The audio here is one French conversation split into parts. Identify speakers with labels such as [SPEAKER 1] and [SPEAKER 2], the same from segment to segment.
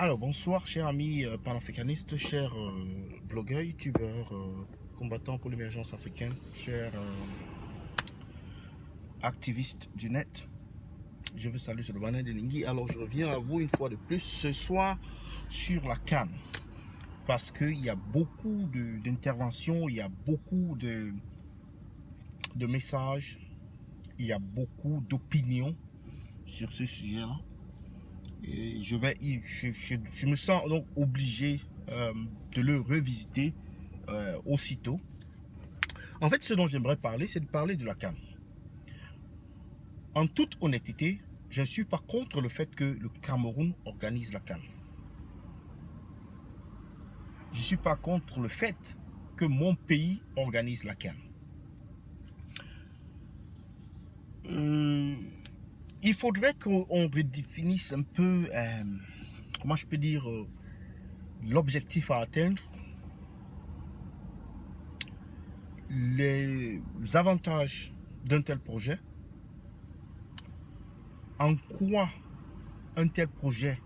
[SPEAKER 1] Alors, bonsoir, chers amis panafricanistes, chers blogueurs, youtubeurs, combattants pour l'émergence africaine, chers activistes du net. Je vous salue sur le banner de Ningui. Alors, je reviens à vous une fois de plus ce soir sur la CAN. Parce qu'il y a beaucoup d'interventions, il y a beaucoup de messages, il y a beaucoup d'opinions sur ce sujet-là. Et je me sens donc obligé de le revisiter aussitôt. En fait, ce dont j'aimerais parler, c'est de parler de la CAN. En toute honnêteté, je ne suis pas contre le fait que le Cameroun organise la CAN. Je ne suis pas contre le fait que mon pays organise la CAN. Il faudrait qu'on redéfinisse un peu, comment je peux dire, l'objectif à atteindre, les avantages d'un tel projet, en quoi un tel projet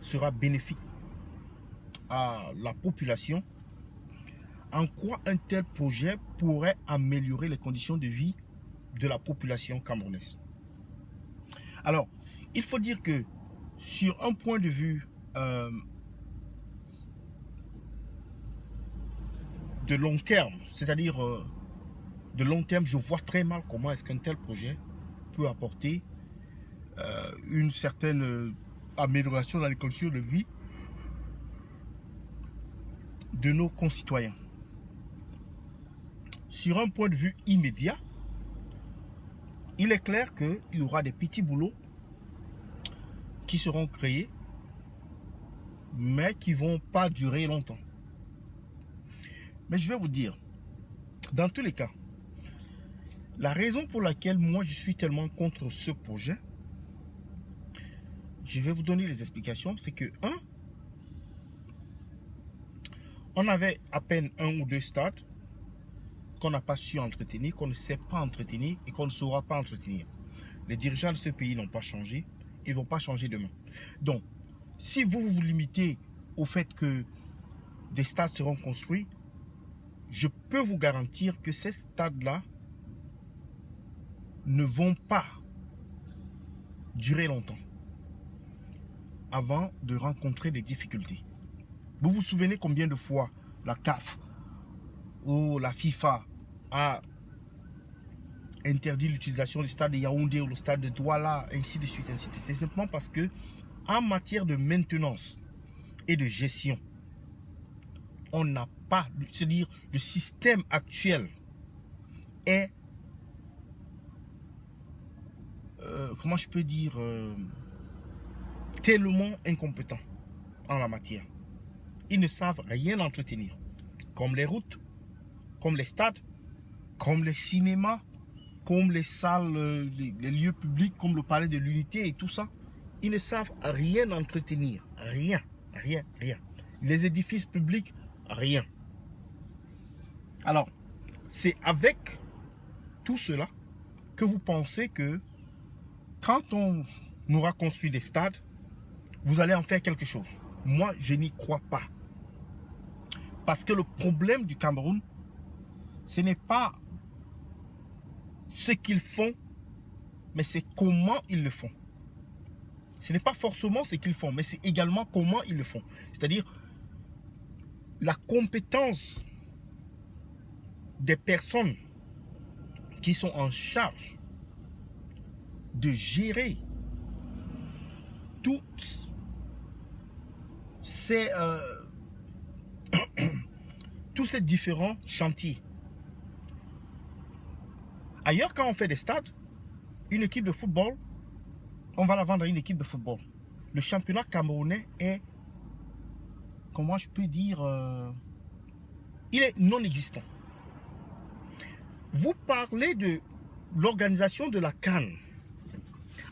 [SPEAKER 1] sera bénéfique à la population, en quoi un tel projet pourrait améliorer les conditions de vie de la population camerounaise. Alors, il faut dire que sur un point de vue de long terme, c'est-à-dire de long terme, je vois très mal comment est-ce qu'un tel projet peut apporter une certaine amélioration dans les conditions de vie de nos concitoyens. Sur un point de vue immédiat, il est clair qu'il y aura des petits boulots qui seront créés, mais qui ne vont pas durer longtemps. Mais je vais vous dire, dans tous les cas, la raison pour laquelle moi je suis tellement contre ce projet, je vais vous donner les explications, c'est que, on avait à peine 1 ou 2 stades qu'on n'a pas su entretenir, qu'on ne sait pas entretenir et qu'on ne saura pas entretenir. Les dirigeants de ce pays n'ont pas changé, ils ne vont pas changer demain. Donc, si vous vous limitez au fait que des stades seront construits, je peux vous garantir que ces stades-là ne vont pas durer longtemps avant de rencontrer des difficultés. Vous vous souvenez combien de fois la CAF ou la FIFA a interdit l'utilisation du stade de Yaoundé ou le stade de Douala, ainsi de suite, ainsi de suite. C'est simplement parce que en matière de maintenance et de gestion, on n'a pas, c'est-à-dire le système actuel est, comment je peux dire, tellement incompétent en la matière. Ils ne savent rien entretenir, comme les routes, comme les stades, comme les cinémas, comme les salles, les lieux publics, comme le palais de l'unité et tout ça. Ils ne savent rien entretenir, rien. Les édifices publics, rien. Alors, c'est avec tout cela que vous pensez que quand on aura construit des stades, vous allez en faire quelque chose. Moi, je n'y crois pas. Parce que le problème du Cameroun, ce n'est pas ce qu'ils font, mais c'est comment ils le font. Ce n'est pas forcément ce qu'ils font, mais c'est également comment ils le font. C'est-à-dire la compétence des personnes qui sont en charge de gérer toutes ces, tous ces différents chantiers. Ailleurs, quand on fait des stades, une équipe de football, on va la vendre à une équipe de football. Le championnat camerounais est, comment je peux dire, il est non existant. Vous parlez de l'organisation de la CAN,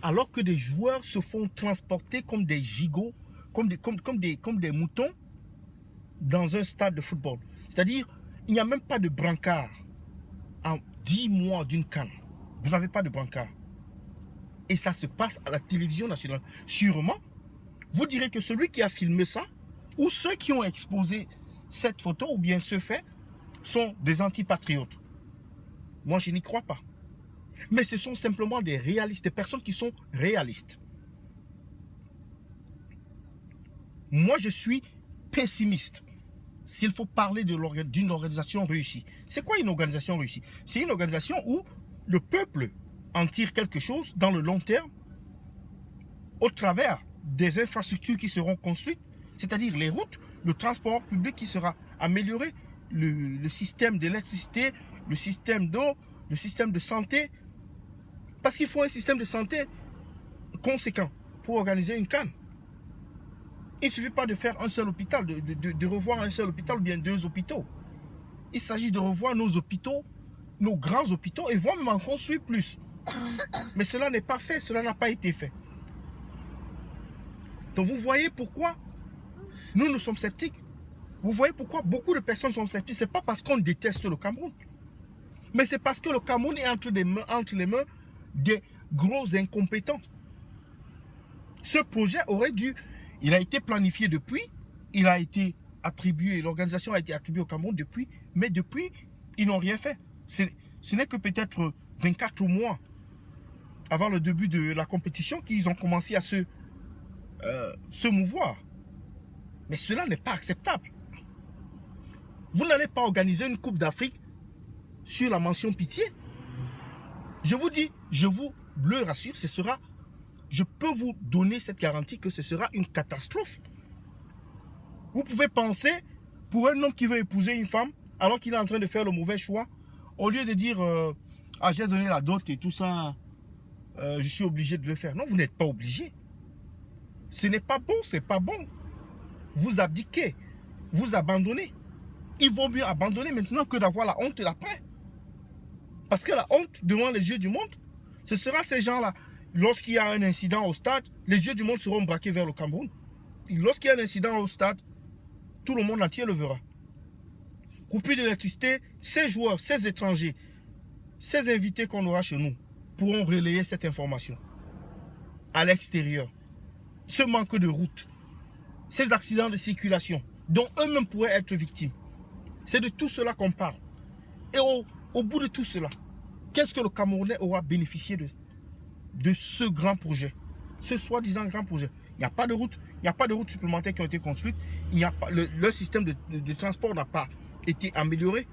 [SPEAKER 1] alors que des joueurs se font transporter comme des gigots, comme des moutons dans un stade de football. C'est-à-dire, il n'y a même pas de brancard en 10 mois d'une CAN. Vous n'avez pas de brancard. Et ça se passe à la télévision nationale. Sûrement, vous direz que celui qui a filmé ça, ou ceux qui ont exposé cette photo, ou bien ce fait, sont des antipatriotes. Moi, je n'y crois pas. Mais ce sont simplement des réalistes, des personnes qui sont réalistes. Moi, je suis pessimiste. S'il faut parler d'une organisation réussie. C'est quoi une organisation réussie? C'est une organisation où le peuple en tire quelque chose dans le long terme au travers des infrastructures qui seront construites, c'est-à-dire les routes, le transport public qui sera amélioré, le système d'électricité, le système d'eau, le système de santé. Parce qu'il faut un système de santé conséquent pour organiser une CAN. Il ne suffit pas de faire un seul hôpital, de revoir un seul hôpital ou bien 2 hôpitaux. Il s'agit de revoir nos hôpitaux, nos grands hôpitaux, et voire même en construire plus. Mais cela n'est pas fait, cela n'a pas été fait. Donc vous voyez pourquoi nous sommes sceptiques. Vous voyez pourquoi beaucoup de personnes sont sceptiques. Ce n'est pas parce qu'on déteste le Cameroun. Mais c'est parce que le Cameroun est entre les mains des gros incompétents. Ce projet aurait dû... Il a été planifié depuis. Il a été attribué, l'organisation a été attribuée au Cameroun depuis. Mais depuis, ils n'ont rien fait. Ce n'est que peut-être 24 mois avant le début de la compétition qu'ils ont commencé à se mouvoir. Mais cela n'est pas acceptable. Vous n'allez pas organiser une Coupe d'Afrique sur la mention pitié. Je vous dis, je vous le rassure, ce sera, je peux vous donner cette garantie que ce sera une catastrophe. Vous pouvez penser, pour un homme qui veut épouser une femme, alors qu'il est en train de faire le mauvais choix, au lieu de dire, ah j'ai donné la dot et tout ça, je suis obligé de le faire. Non, vous n'êtes pas obligé. Ce n'est pas bon, c'est pas bon. Vous abdiquez, vous abandonnez. Il vaut mieux abandonner maintenant que d'avoir la honte après. Parce que la honte devant les yeux du monde, ce sera ces gens-là. Lorsqu'il y a un incident au stade, les yeux du monde seront braqués vers le Cameroun. Lorsqu'il y a un incident au stade, tout le monde entier le verra. Coupure d'électricité, ces joueurs, ces étrangers, ces invités qu'on aura chez nous pourront relayer cette information à l'extérieur. Ce manque de route, ces accidents de circulation dont eux-mêmes pourraient être victimes. C'est de tout cela qu'on parle. Et au bout de tout cela, qu'est-ce que le Camerounais aura bénéficié de ce grand projet, ce soi-disant grand projet? Il n'y a pas de route, il n'y a pas de routes supplémentaires qui ont été construites, il n'y a pas, le système de transport n'a pas été amélioré,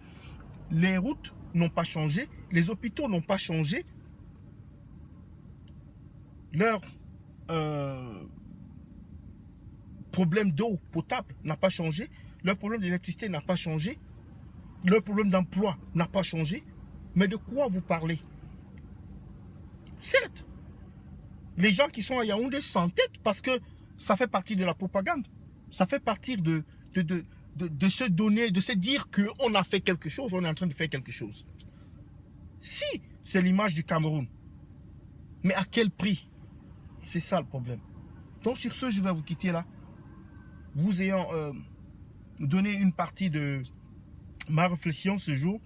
[SPEAKER 1] les routes n'ont pas changé, les hôpitaux n'ont pas changé, leur problème d'eau potable n'a pas changé, leur problème d'électricité n'a pas changé, leur problème d'emploi n'a pas changé. Mais de quoi vous parlez? Certes, les gens qui sont à Yaoundé s'entêtent parce que ça fait partie de la propagande. Ça fait partie de se donner, de se dire qu'on a fait quelque chose, on est en train de faire quelque chose. Si, c'est l'image du Cameroun. Mais à quel prix? C'est ça le problème. Donc sur ce, je vais vous quitter là. Vous ayant donné une partie de ma réflexion ce jour.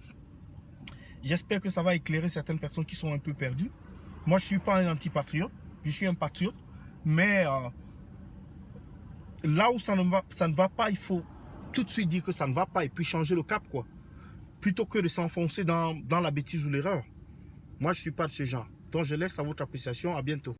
[SPEAKER 1] J'espère que ça va éclairer certaines personnes qui sont un peu perdues. Moi, je ne suis pas un antipatriote, je suis un patriote. Mais là où ça ne va pas, il faut tout de suite dire que ça ne va pas et puis changer le cap, quoi. Plutôt que de s'enfoncer dans la bêtise ou l'erreur. Moi, je ne suis pas de ce genre. Donc, je laisse à votre appréciation. À bientôt.